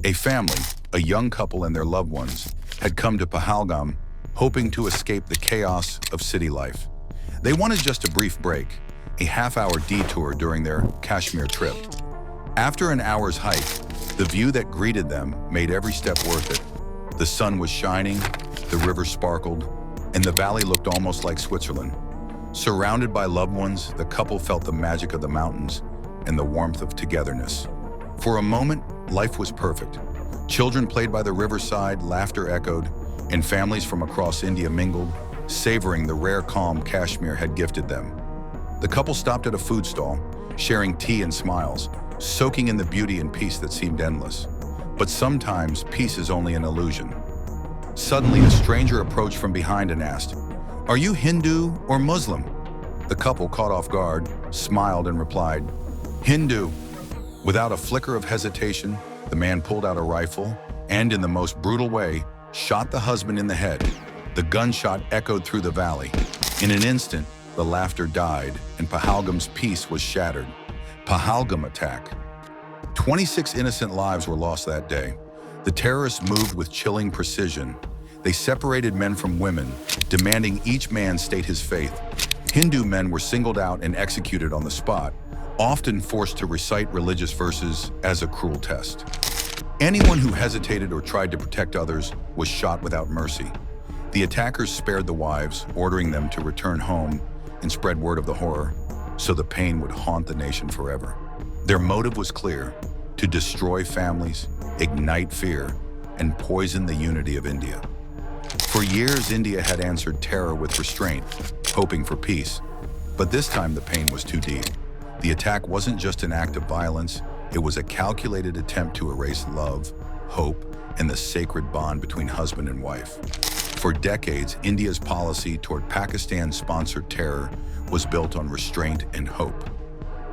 A family, a young couple and their loved ones, had come to Pahalgam hoping to escape the chaos of city life. They wanted just a brief break, a half-hour detour during their Kashmir trip. After an hour's hike, the view that greeted them made every step worth it. The sun was shining, the river sparkled, and the valley looked almost like Switzerland. Surrounded by loved ones, the couple felt the magic of the mountains and the warmth of togetherness. For a moment, life was perfect. Children played by the riverside, laughter echoed, and families from across India mingled, savoring the rare calm Kashmir had gifted them. The couple stopped at a food stall, sharing tea and smiles, soaking in the beauty and peace that seemed endless. But sometimes peace is only an illusion. Suddenly, a stranger approached from behind and asked, "Are you Hindu or Muslim?" The couple, caught off guard, smiled and replied, "Hindu." Without a flicker of hesitation, the man pulled out a rifle and, in the most brutal way, shot the husband in the head. The gunshot echoed through the valley. In an instant, the laughter died and Pahalgam's peace was shattered. Pahalgam attack. 26 innocent lives were lost that day. The terrorists moved with chilling precision. They separated men from women, demanding each man state his faith. Hindu men were singled out and executed on the spot, often forced to recite religious verses as a cruel test. Anyone who hesitated or tried to protect others was shot without mercy. The attackers spared the wives, ordering them to return home and spread word of the horror, so the pain would haunt the nation forever. Their motive was clear: to destroy families, ignite fear, and poison the unity of India. For years, India had answered terror with restraint, hoping for peace. But this time, the pain was too deep. The attack wasn't just an act of violence, it was a calculated attempt to erase love, hope, and the sacred bond between husband and wife. For decades, India's policy toward Pakistan-sponsored terror was built on restraint and hope.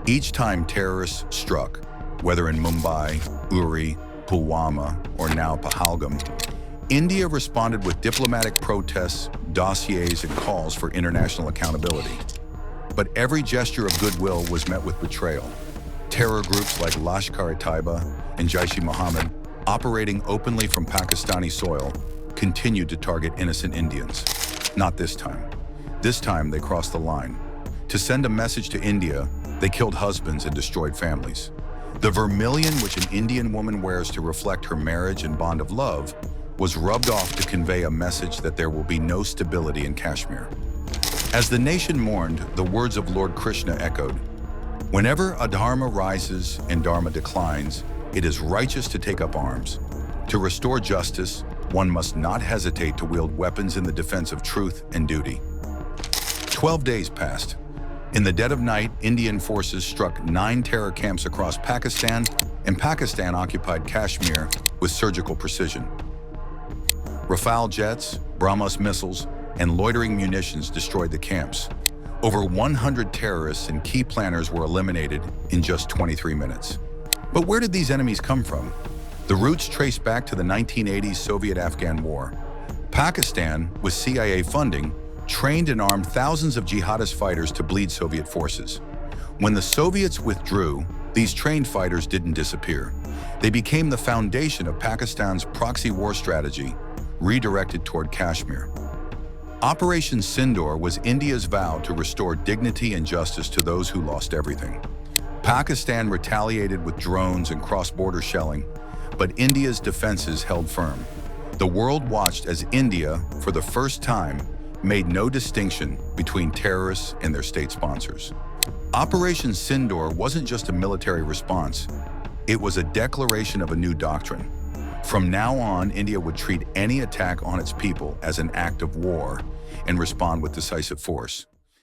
Each time terrorists struck, whether in Mumbai, Uri, Pulwama, or now Pahalgam, India responded with diplomatic protests, dossiers, and calls for international accountability. But every gesture of goodwill was met with betrayal. Terror groups like Lashkar-e-Taiba and Jaish-e-Mohammed, operating openly from Pakistani soil, continued to target innocent Indians. Not this time. This time, they crossed the line. To send a message to India, they killed husbands and destroyed families. The vermilion which an Indian woman wears to reflect her marriage and bond of love was rubbed off to convey a message that there will be no stability in Kashmir. As the nation mourned, the words of Lord Krishna echoed, "Whenever adharma rises and dharma declines, it is righteous to take up arms. To restore justice, one must not hesitate to wield weapons in the defense of truth and duty." 12 days passed. In the dead of night, Indian forces struck 9 terror camps across Pakistan, and Pakistan occupied Kashmir with surgical precision. Rafale jets, BrahMos missiles, and loitering munitions destroyed the camps. Over 100 terrorists and key planners were eliminated in just 23 minutes. But where did these enemies come from? The roots trace back to the 1980s Soviet-Afghan War. Pakistan, with CIA funding, trained and armed thousands of jihadist fighters to bleed Soviet forces. When the Soviets withdrew, these trained fighters didn't disappear. They became the foundation of Pakistan's proxy war strategy, redirected toward Kashmir. Operation Sindoor was India's vow to restore dignity and justice to those who lost everything. Pakistan retaliated with drones and cross-border shelling, but India's defenses held firm. The world watched as India, for the first time, made no distinction between terrorists and their state sponsors. Operation Sindoor wasn't just a military response, it was a declaration of a new doctrine. From now on, India would treat any attack on its people as an act of war and respond with decisive force.